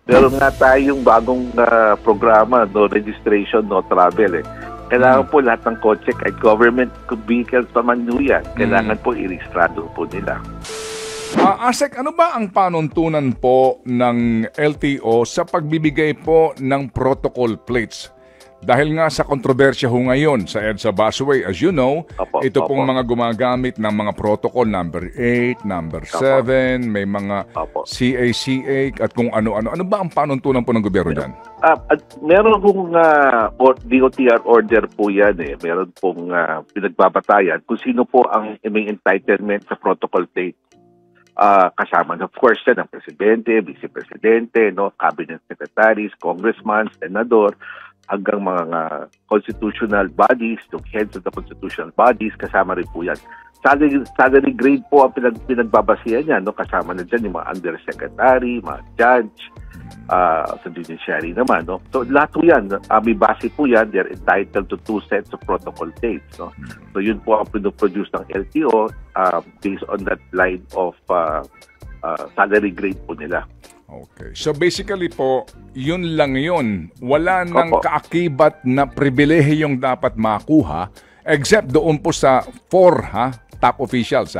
Meron nga tayong bagong programa, no registration, no travel. Kailangan po lahat ng kotse, kahit government vehicles pa man yan, kailangan po i-registrado po nila. Asek, ano ba ang panuntunan po ng LTO sa pagbibigay po ng protocol plates? Dahil nga sa kontrobersya ho ngayon sa EDSA busway, as you know, ito pong mga gumagamit ng mga protocol number 8, number 7, may mga CACA at kung ano-ano. Ano ba ang panuntunan po ng gobyerno dyan? Meron pong DOTR order po yan. Meron pong pinagbabatayan kung sino po ang may entitlement sa protocol plate. Kasama, of course, yan ang presidente, vice-presidente, no, cabinet secretaries, congressman, senador, hanggang mga constitutional bodies, yung heads of the constitutional bodies, kasama rin po yan. Salary grade po ang pinagbabasihan yan, no? Kasama na dyan yung mga undersecretary, mga judge, sa judiciary naman. No? So lahat po yan, may base po yan, they're entitled to 2 sets of protocol dates. No? So yun po ang pinoproduce ng LTO based on that line of salary grade po nila. Okay. So basically po, yun lang yun. Wala nang kaakibat na pribilehiyong dapat makuha except doon po sa 4 top officials.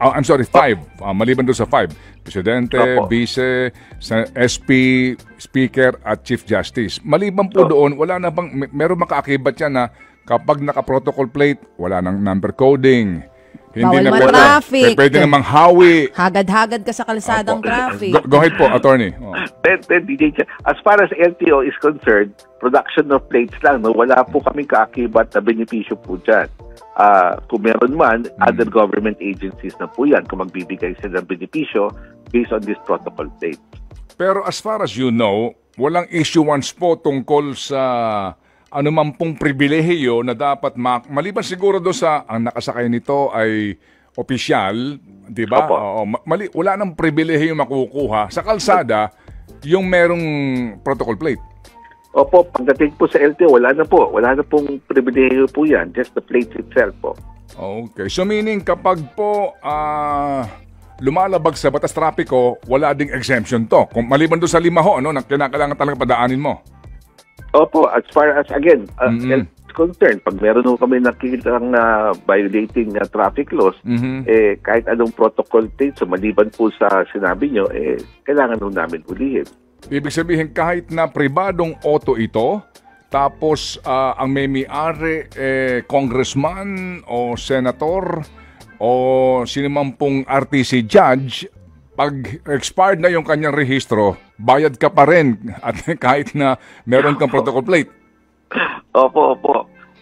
I'm sorry, 5. Maliban doon sa 5. Presidente, Vice, SP, Speaker at Chief Justice. Maliban po doon, wala na bang, meron makaakibat yan na kapag naka-protocol plate, wala nang number coding. Hindi bawal na traffic. Pwede namang hawi. Hagad-hagad ka sa kalsadang traffic. Go ahead po, attorney. As far as LTO is concerned, production of plates lang, no? Wala po kaming kaakibat na benepisyo po dyan. Kung meron man, other government agencies na po yan kung magbibigay sila ng benepisyo based on this protocol plate. Pero as far as you know, walang issuance po tungkol sa anuman pong pribilehiyo na dapat maliban siguro doon sa ang nakasakay nito ay opisyal, di ba? Wala nang pribilehiyo makukuha sa kalsada yung merong protocol plate. Opo, pagdating po sa LTO, wala na po. Wala na pong pribilehiyo po yan. Just the plate itself po. Okay. So meaning kapag po lumalabag sa batas trapiko, wala ding exemption to. Kung maliban doon sa 5 ano, na kailangan talaga padaanin mo. Opo, as far as, again, concerned, pag meron ho kami nakikitang violating traffic laws, kahit anong protocol plate, so maliban po sa sinabi nyo, kailangan ho namin ulihin. Ibig sabihin, kahit na pribadong auto ito, tapos ang may-ari congressman o senator o sinimang pong RTC judge, pag expired na yung kanyang rehistro, bayad ka pa rin at kahit na meron kang protocol plate. Opo.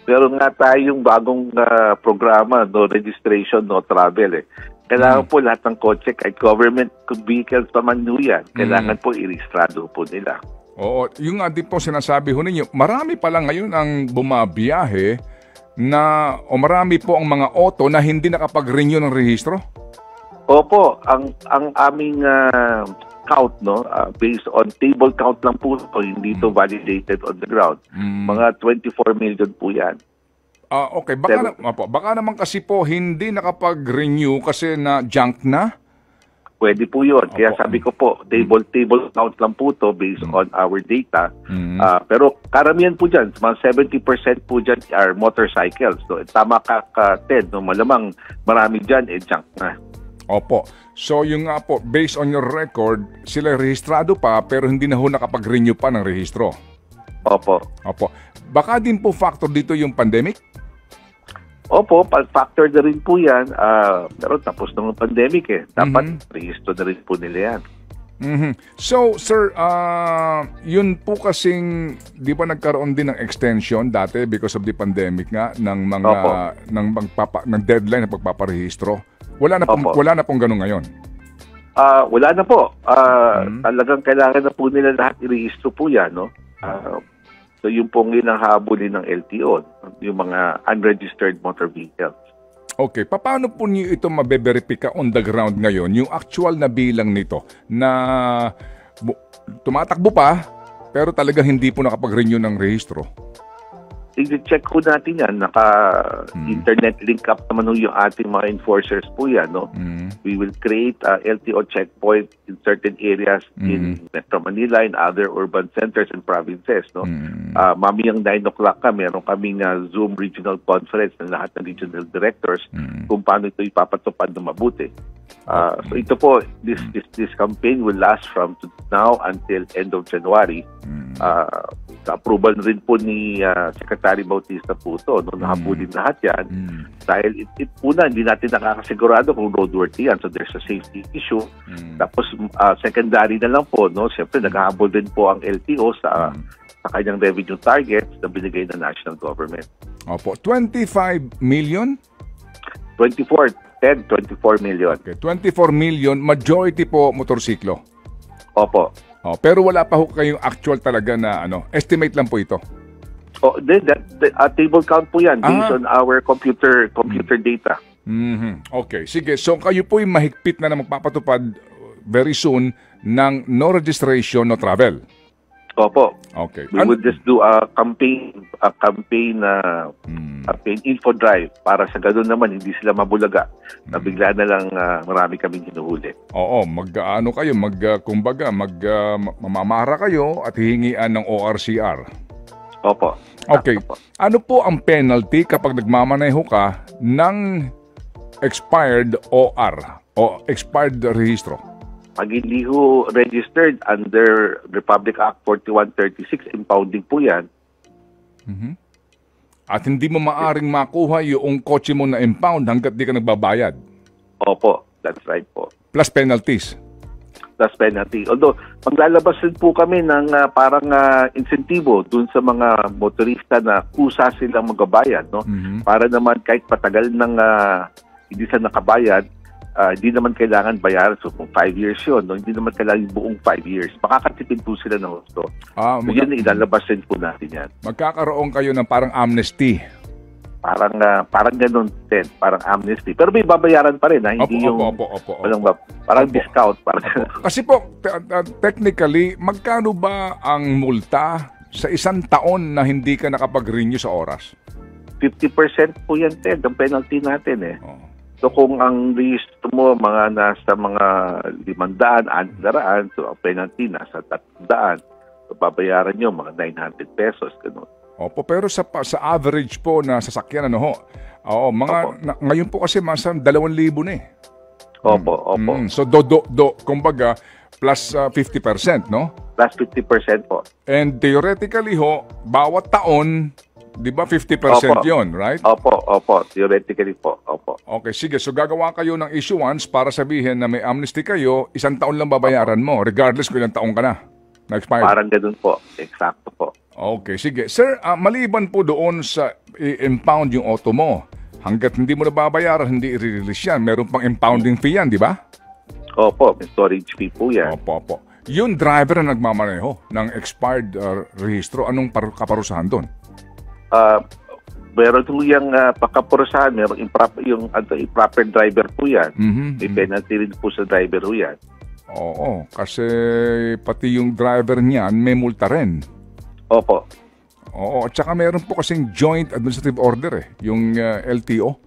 Meron nga tayong bagong programa, no registration, no travel. Kailangan po lahat ng kotse, kahit government vehicles pa man yan, kailangan po i-registrado po nila. Oo, yung nga din po sinasabi ho ninyo, marami pala ngayon ang bumabiyahe na, o marami po ang mga auto na hindi nakapag-renew ng rehistro? Opo, ang aming count, no, based on table count lang po, hindi to validated on the ground. Mga 24 million po yan. Okay, baka naman kasi po hindi nakapag-renew kasi na junk na? Pwede po yun. Kaya sabi ko po, table count lang po to based on our data. Pero karamihan po dyan, mga 70% po dyan are motorcycles. So, tama ka, Ted, no, malamang marami dyan, junk na. Opo. So yung nga po, based on your record, sila rehistrado pa pero hindi na ho nakapag-renew pa ng rehistro. Opo. Baka din po factor dito yung pandemic? Opo, factor na rin po yan. Pero tapos ng pandemic dapat rehistro na rin po nila yan. So, sir, yun po kasing, di ba nagkaroon din ng extension dati because of the pandemic nga ng mga ng deadline na pagpaparehistro? Wala na pong ganun ngayon. Wala na po. Talagang kailangan na po nila lahat i-rehistro po yan, no? So yung pong yun ang habulin ng LTO, yung mga unregistered motor vehicles. Okay, paano po niyo ito mabe-verify on the ground ngayon, yung actual na bilang nito na tumatakbo pa pero talagang hindi po nakapag-renew ng rehistro? i-check ko natin yan. Naka-internet link up naman yung ating mga enforcers po yan. No? We will create a LTO checkpoint in certain areas in Metro Manila, in other urban centers and provinces. No? Mamayang 9 o'clock meron kaming Zoom regional conference ng lahat ng regional directors kung paano ito ipapatupad na mabuti. So ito po, this campaign will last from now until end of January. Sa approval rin po ni Secretary Bautista po ito, no, nakapulin lahat yan. Dahil una, hindi natin nakakasigurado kung roadworthy yan. So there's a safety issue. Tapos secondary na lang po, no, siyempre naghahabol din po ang LTO sa kanyang revenue targets na binigay ng national government. Opo, 25 million? 24 million. Okay, 24 million, majority po motorsiklo. Opo. Pero wala pa ho kayong actual talaga na estimate lang po ito. Then table count po yan based on our computer data. Okay, sige. So kayo po yung mahigpit na magpapatupad very soon ng no registration, no travel. Opo. Okay. We would just do a campaign info drive para sa ganoon naman hindi sila mabulaga na bigla na lang marami kaming hinuhuli. Oo, kumbaga mamamara kayo at hihingian ng ORCR. Opo. Okay. Opo. Ano po ang penalty kapag nagmamaneho ka ng expired OR o expired rehistro? Pag hindi ho registered under Republic Act 4136, impounding po yan. At hindi mo maaring makuha yung kotse mo na impound hanggat di ka nagbabayad. Opo, that's right po. Plus penalties. Plus penalty. Although, maglalabas din po kami ng parang insentibo dun sa mga motorista na kusa silang magbabayad. No? Para naman kahit patagal ng hindi sila nakabayad, hindi naman kailangan bayaran. So kung 5 years yun, no, hindi naman kailangan yung buong 5 years. Makakatipid po sila ng gusto. So yun, ilalabas din po natin yan. Magkakaroon kayo ng parang amnesty. Parang ganun din, parang amnesty. Pero may babayaran pa rin, hindi parang discount. Kasi po, technically, magkano ba ang multa sa 1 taon na hindi ka nakapag-renew sa oras? 50% po yan, Ted, ang penalty natin eh. So kung ang rehistro mo nasa mga 500, 600, so ang penalty nasa 300, so babayaran nyo mga 900 pesos, ganun. Opo, pero sa average po na sasakyan, ngayon po kasi mas 2,000 na eh. Opo. So kumbaga, plus 50%, no? Plus 50% po. And theoretically bawat taon, di ba 50% yun, right? Opo. Theoretically po. Opo. Okay, sige. So gagawa kayo ng issuance para sabihin na may amnesty kayo, 1 taon lang babayaran mo, regardless kung ilang taon ka na. Na-expired. Parang ganun po. Exacto po. Okay, sige. Sir, maliban po doon sa i-impound yung auto mo, hanggat hindi mo na babayaran, hindi i-release yan. Meron pang impounding fee yan, di ba? Opo, may storage fee po yan. Opo. Yung driver na nagmamaneho ng expired rehistro, anong kaparusahan doon? Meron po yung pagkapurusahan, meron improper driver po yan. May penalty rin po sa driver po yan. Oo, kasi pati yung driver niyan may multa rin. Opo. Oo, at saka meron po kasing joint administrative order yung LTO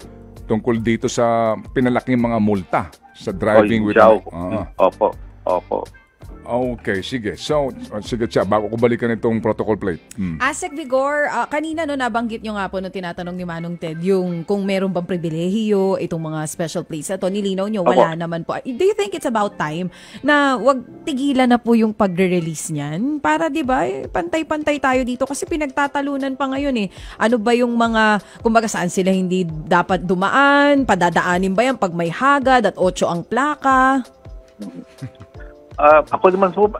tungkol dito sa pinalaking mga multa sa driving with... Opo. Okay, sige. So, sige siya, bago ko balikan itong protocol plate. Asek Vigor, kanina nabanggit nyo nga po nung tinatanong ni Manong Ted, yung kung meron bang pribilehiyo, itong mga special plates na to, nilinaw nyo, wala naman po. Do you think it's about time na wag tigilan na po yung pagre-release niyan? Para diba, pantay-pantay tayo dito kasi pinagtatalunan pa ngayon eh. Ano ba yung mga, kumbaga saan sila hindi dapat dumaan, padadaanin ba yan pag may hagad at 8 ang plaka? Ako naman po,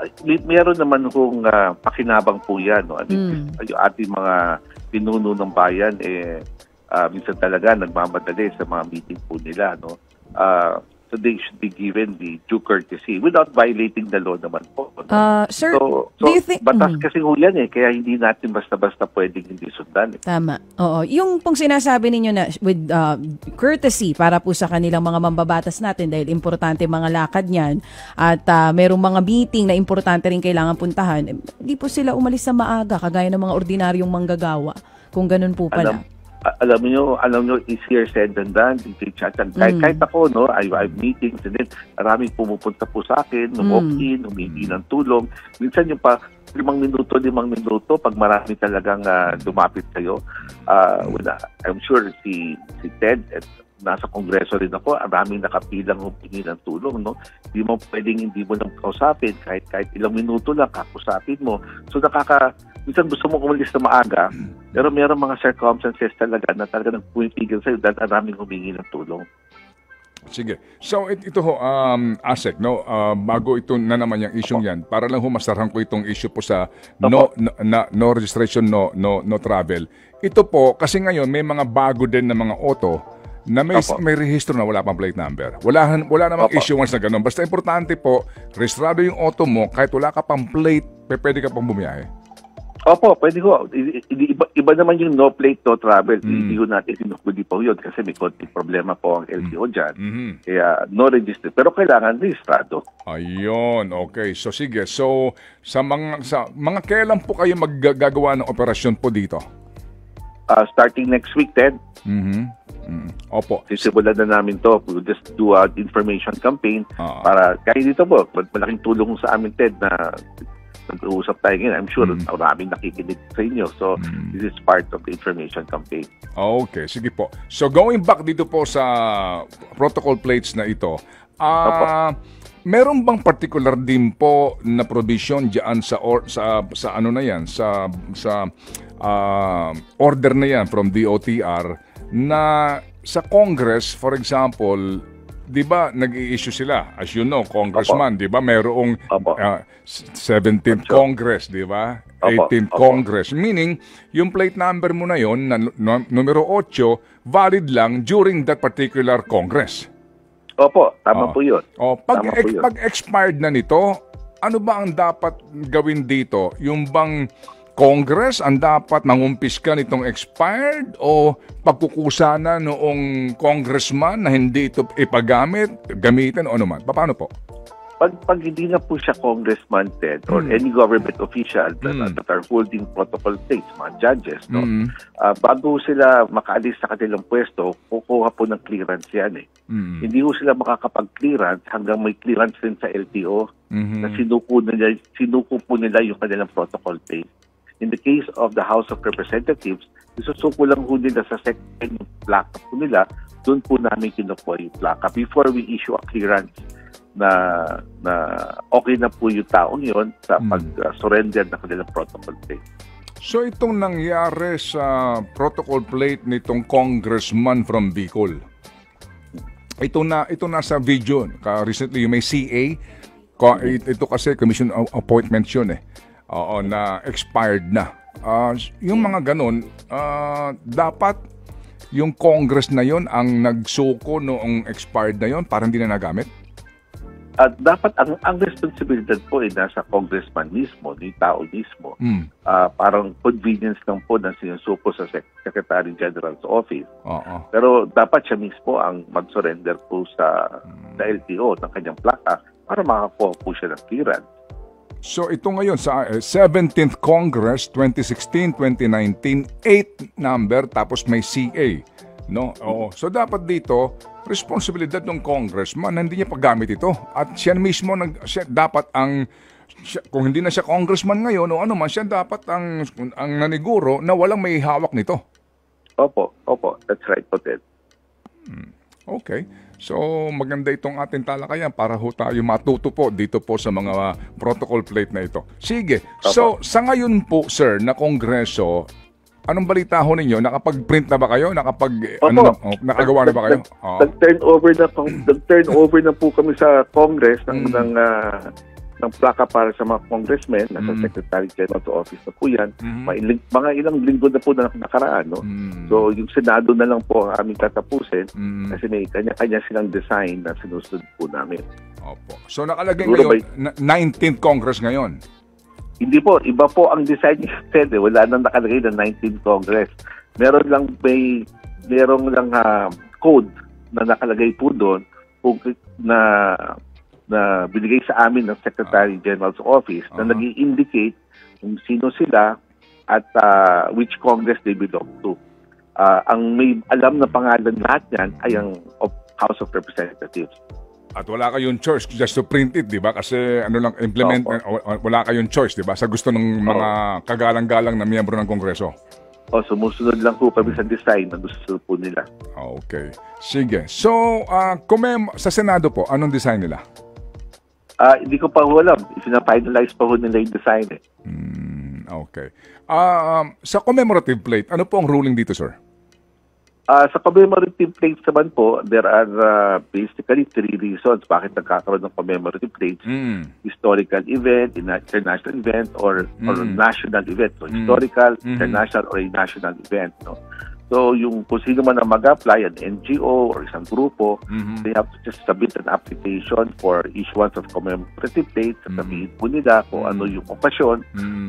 meron naman kung pakinabang po yan. No? Yung ating mga pinuno ng bayan, minsan talaga nagmamadali sa mga meeting po nila. No? So they should be given the due courtesy without violating the law naman po. No? Sir, do you think... Batas kasi ho yan kaya hindi natin basta-basta pwedeng hindi sundan. Tama. Oo. Yung pong sinasabi ninyo na with courtesy para po sa kanilang mga mambabatas natin dahil importante mga lakad niyan at merong mga meeting na importante rin kailangan puntahan, hindi po sila umalis sa maaga kagaya ng mga ordinaryong manggagawa. Kung ganun po pala. Alam nyo, easier said than done, DJ Chanchan. Kahit ako, no, I have meetings, and then maraming pumupunta po sa akin, walk-in, humingi ng tulong. Minsan yung 5 minuto, pag marami talagang lumapit sa'yo. I'm sure si Ted, at nasa kongreso rin ako, maraming nakapilang humingi ng tulong, no? Hindi mo pwedeng hindi mo lang kausapin, kahit ilang minuto lang kakusapin mo. So minsan gusto mo umalis na maaga, pero mayroong mga circumstances talaga na talaga nagpumipigil sa'yo dahil maraming humingi ng tulong. Sige. So ito ho, Asek, no, bago ito na naman yung issue yan, para lang humasarhan ko itong issue po sa no registration, no travel. Ito po, kasi ngayon may mga bago din na mga auto na may rehistro na wala pang plate number. Wala namang issuance na gano'n. Basta importante po, rehistrado yung auto mo, kahit wala ka pang plate, pwede ka pang bumiyahe. Opo, pwede ko. Iba naman yung no plate, no travel. Hindi ko natin sinukuli po yun kasi may konting problema po ang LTO dyan. Kaya no register. Pero kailangan registrado. Ayun, okay. So sige. So sa mga kailan po kayo maggagawa ng operasyon po dito? Starting next week, Ted. Opo. Sisimulan na namin to. We'll just do an information campaign para kahit dito po, malaking tulong sa amin, Ted, na nag-uusap tayo ngayon. I'm sure maraming nakikinig sa inyo. So, this is part of the information campaign. Okay, sige po. So, going back dito po sa protocol plates na ito, meron bang particular din po na provision diyan sa ano na yan, sa order na yan from DOTR na sa Congress, for example, di ba nag-i-issue sila? As you know, congressman, di ba mayroong 17th Congress, di ba? 18th Congress. Meaning, yung plate number mo na yon na numero 8, valid lang during that particular Congress. Opo, tama po yun. Pag expired na nito, ano ba ang dapat gawin dito? Yung bang Congress ang dapat mangumpiska nitong expired o pagkukusa na noong congressman na hindi ito gamitin o ano man? Paano po? Pag hindi na po siya congressman, Ted, or any government official that are holding protocol plates, mga judges, no? Bago sila makaalis sa kanilang pwesto, kukuha po ng clearance yan eh. Hindi po sila makakapag-clearance hanggang may clearance din sa LTO na sinuko po nila yung kanilang protocol plate. In the case of the House of Representatives, isusuko lang po nila sa second plaka po nila, doon po namin kinukuha yung plaka before we issue a clearance na okay na po yung taong yon sa pag-surrender na kanilang protocol plate. So itong nangyari sa protocol plate nitong congressman from Bicol, ito na sa video, recently may CA, ito kasi commission appointment yun eh. Oo, na expired na. Yung mga ganun, dapat yung Congress na yon ang nagsuko noong expired na yon para hindi na nagamit? Dapat ang responsibilidad po ay nasa congressman mismo, yung tao mismo. Parang convenience lang po na sinusuko sa Secretary General's office. Pero dapat siya mismo ang mag-surrender po sa LTO ng kanyang plaka para makakuha po siya ng clearance. So ito ngayon sa 17th Congress 2016-2019 8 number tapos may CA, no? So dapat dito responsibilidad ng congressman na hindi niya paggamit ito at siya mismo dapat kung hindi na siya congressman ngayon o ano man, siya dapat ang naniguro na walang may hawak nito. Opo, that's right po, Ted. Okay. So, maganda itong ating talakayan para ho tayo matuto po dito po sa mga protocol plate na ito. Sige. So, sa ngayon po, sir, na kongreso, anong balita ho ninyo? Nakapag-print na ba kayo? Nakagawa na ba kayo? Nag-turnover na po kami sa Congress ng plaka para sa mga congressmen. Nasa Secretary General's office na po yan. Mga ilang linggo na po na nakaraan. No? So, yung Senado na lang po ang aming tatapusin kasi may kanya-kanya silang design na sinusunod po namin. Opo. So, nakalagay ngayon, 19th Congress ngayon? Hindi po. Iba po ang design instead. Wala nang nakalagay na 19th Congress. Merong lang code na nakalagay po doon na binigay sa amin ng Secretary General's Office na nag-i-indicate kung sino sila at which Congress they belong to. Ang may alam na pangalan lahat yan ay ang House of Representatives. At wala kayong choice just to print it, di ba? Kasi ano lang, implement, wala kayong choice, di ba? Sa gusto ng mga kagalang-galang na miyembro ng Kongreso. Sumusunod lang po kami sa design na gusto po nila. Okay. Sige. So, sa Senado po, anong design nila? Hindi ko pa alam. Sina-finalize pa nila yung design eh. Okay. Sa commemorative plate, ano po ang ruling dito, sir? Sa commemorative plates naman po, there are basically 3 reasons bakit nagkakaroon ng commemorative plates. Historical event, international event, or national event. So, historical, international, or a national event. No? So, kung sino man ang mag-apply, an NGO or isang grupo, they have to just submit an application for issuance of commemorative plates. Sabihin po nila kung ano yung okasyon.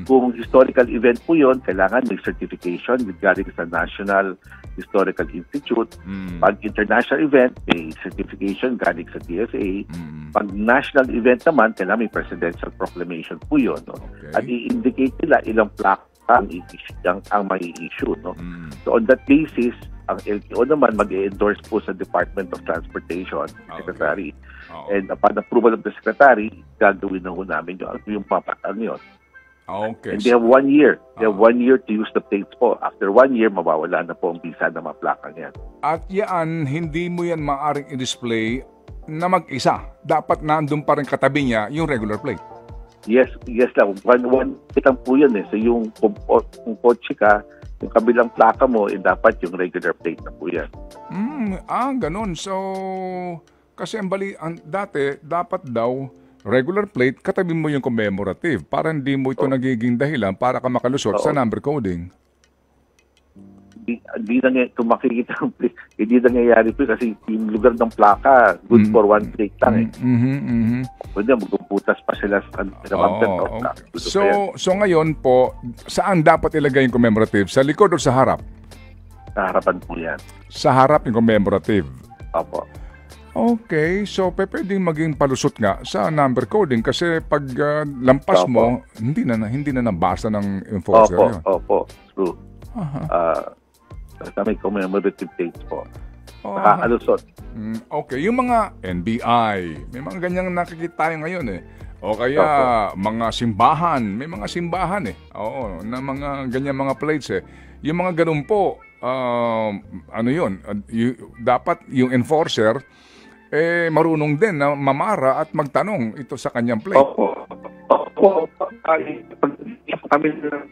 Kung historical event po yun, kailangan may certification with galing sa National Historical Institute. Pag international event, may certification galing sa DFA. Pag national event naman, kailangan may presidential proclamation po yun. No? Okay. At i-indicate nila ilang plaque ang may issue. No? So on that basis, ang LTO naman mag-endorse po sa Department of Transportation, Secretary. And upon approval of the Secretary, gagawin na ho namin yung papatan yun. Okay. And they have 1 year. They have 1 year to use the plates po. After 1 year, mawawala na po ang visa na maplakang yan. At yan, hindi mo yan maaaring i-display na mag-isa. Dapat nandun pa rin katabi niya yung regular plate. Yes lang. One lang po yan eh. So yung kung kotse ka, yung kabilang plaka mo, dapat yung regular plate na po yan. Ganun. So, kasi dati, dapat daw, regular plate, katabi mo yung commemorative para hindi mo ito nagiging dahilan para ka makalusot sa number coding. Kung makikita ang plate, hindi nangyayari po kasi yung lugar ng plaka, good for one plate lang eh. Pwede, magpuputas pa sila sa So ngayon po, saan dapat ilagay yung commemorative? Sa likod o sa harap? Sa harapan po yan. Sa harap yung commemorative? Opo. Okay, so pwedeng maging palusot nga sa number coding kasi pag lampas mo, hindi na nabasa ng enforcer yun. Opo, true. May commemorative plates po. Nakakalusot. Okay, yung mga NBI, may mga ganyang nakikita tayo ngayon eh. O kaya mga simbahan, may mga simbahan eh. Oo, na mga ganyang mga plates eh. Yung mga ganun po, dapat yung enforcer marunong din na mamara at magtanong ito sa kanyang plate. Opo. Kami ng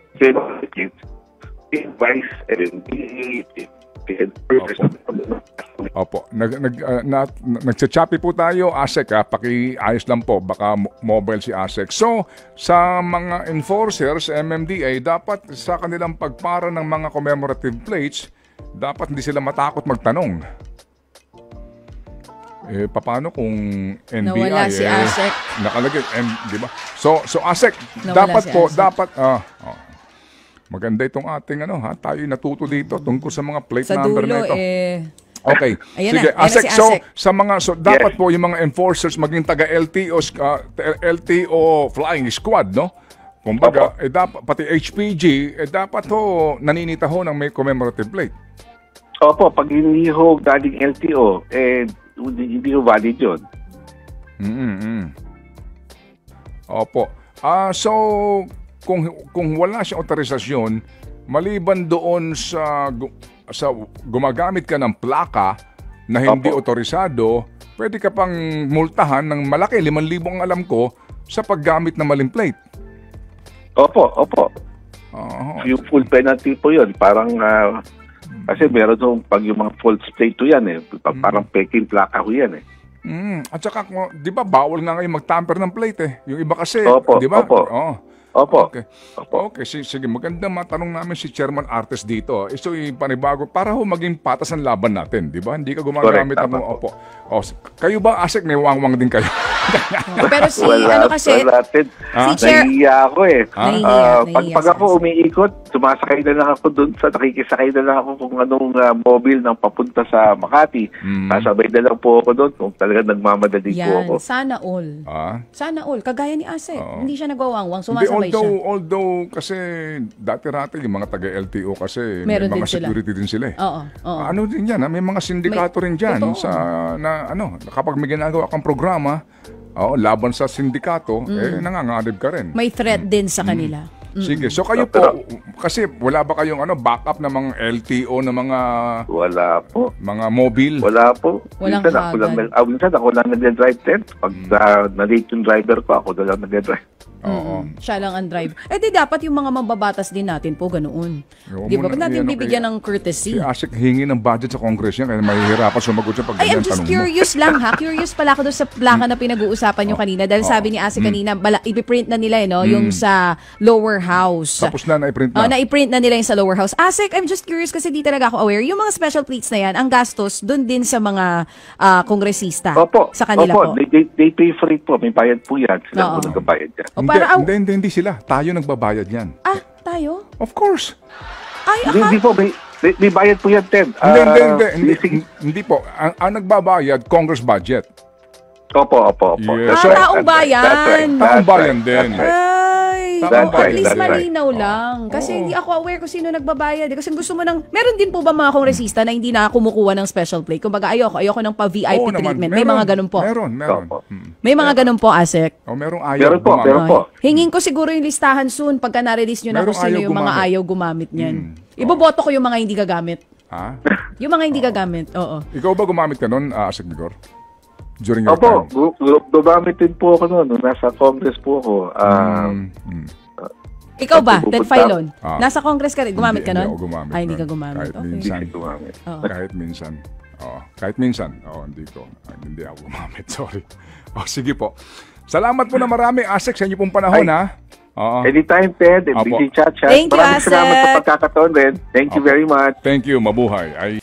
advice and Opo. Nagchachapi po tayo, ASEC paki-ayos lang po, baka mobile si ASEC. So, sa mga enforcers, MMDA, dapat sa kanilang pagpara ng mga commemorative plates, dapat hindi sila matakot magtanong. Paano kung NBI? Nawala si ASEC. Nakalagay, di ba? So ASEC, dapat si po, ASEC. Dapat, maganda itong ating tayo natuto dito tungkol sa mga plate sa number na ito. Okay. Sige, ASEC. So dapat po yung mga enforcers maging taga LTO flying squad, no? Kumbaga, dapat pati HPG, dapat ho naninita ho ng may commemorative plate. Opo, pag hindi ho galing LTO, hindi ho valid yun. Opo. So kung wala siyang otorisasyon, maliban doon sa gumagamit ka ng plaka na hindi otorisado, pwede ka pang multahan ng malaki, 5,000 ang alam ko, sa paggamit ng maling plate. Opo. Yung full penalty po yun. Parang, kasi meron doon, pag yung mga false plate to yan parang peking plaka ho yan eh. At saka, di ba, bawal nga ngayon mag-tamper ng plate eh. Yung iba kasi, di ba? Opo. Okay, sige. Magandang matanong namin si Chairman Artes dito. Ito yung panibago para ho maging patas ang laban natin, di ba? Hindi ka gumagamit ng opo. Kayo ba, ASEC, may wangwang din kayo? Pero si, ano kasi, wala, Ted. si Chair, Nahihiya ako eh. Nahihiya Pag ako umiikot, sumasakay na lang ako doon nakikisakay na lang ako kung anong mobile nang papunta sa Makati. Sasabay na lang po ako doon kung talagang nagmamadali po ako. sana all. Sana all. Kagaya ni Ase. Hindi siya nagwawangwang, sumasabay siya. Although kasi dati-rati yung mga taga-LTO kasi Meron may din mga sila. security din sila eh. Oo. Ano din yan, may mga sindikato rin dyan totoo. kapag may ginagawa kang programa, laban sa sindikato, nanganganib ka rin. May threat din sa kanila. Sige, so kayo po, kasi wala ba kayong backup na mga LTO na mga Wala po. mga mobile? Wala po. Walang Minsan ako lang nag-drive, Ted. Pag na-late yung driver ko, ako na lang nag-drive. Oo. Siya lang ang drive. Di dapat yung mga mababatas din natin po ganoon. Di ba? Ba't natin bibigyan ng courtesy? Si Asik hingi ng budget sa Congress yan, kaya mahihirapan sumagot siya pag I'm just tanong curious lang ha. Curious pala ako doon sa plaka na pinag-uusapan nyo kanina. Dahil sabi ni Asik kanina, ipiprint na nila yung sa lower house. Tapos na, na-print na. Na-print na nila yung sa lower house. Asik, I'm just curious kasi di talaga ako aware. Yung mga special plates na yan, ang gastos doon din sa mga kongresista. Opo. Sa kanila po. They pay for it po. May bayad po yan. Sila po nagbabayad yan. Hindi sila. Tayo nagbabayad yan. Tayo? Of course. Hindi po. May bayad po yan, Ted. Hindi po. Ang nagbabayad, Congress budget. Opo. Yes. Taong bayan. Taong bayan din. At least malinaw lang. Kasi hindi ako aware kung sino nagbabayad. Kasi gusto mo meron din po ba mga kongresista na hindi na kumukuha ng special plate? Kumbaga ayoko ng pa-VIP treatment. May mga ganun po. Meron. May mga ganun po, Asek. Merong ayaw meron po. Hingin ko siguro yung listahan soon pagka na-release nyo na kung sino yung mga ayaw gumamit niyan. Iboboto ko yung mga hindi gagamit. Yung mga hindi gagamit, oo. Ikaw ba gumamit ka nun, Asek Vigor? During your time? Opo, gumamit din po ako noon. Nasa Congress po ako. Ikaw ba, Ted Filon? Nasa Congress ka rin, gumamit ka nun? Hindi ako gumamit. Hindi ka gumamit. Kahit minsan. Kahit minsan. Hindi ako gumamit. Sorry. Sige po. Salamat po na marami, Asek, sa inyo pong panahon, ha? Anytime, Ted. Busy chat. Thank you, Asek. Salamat sa pagkakataon, Ben. Thank you very much. Thank you. Mabuhay.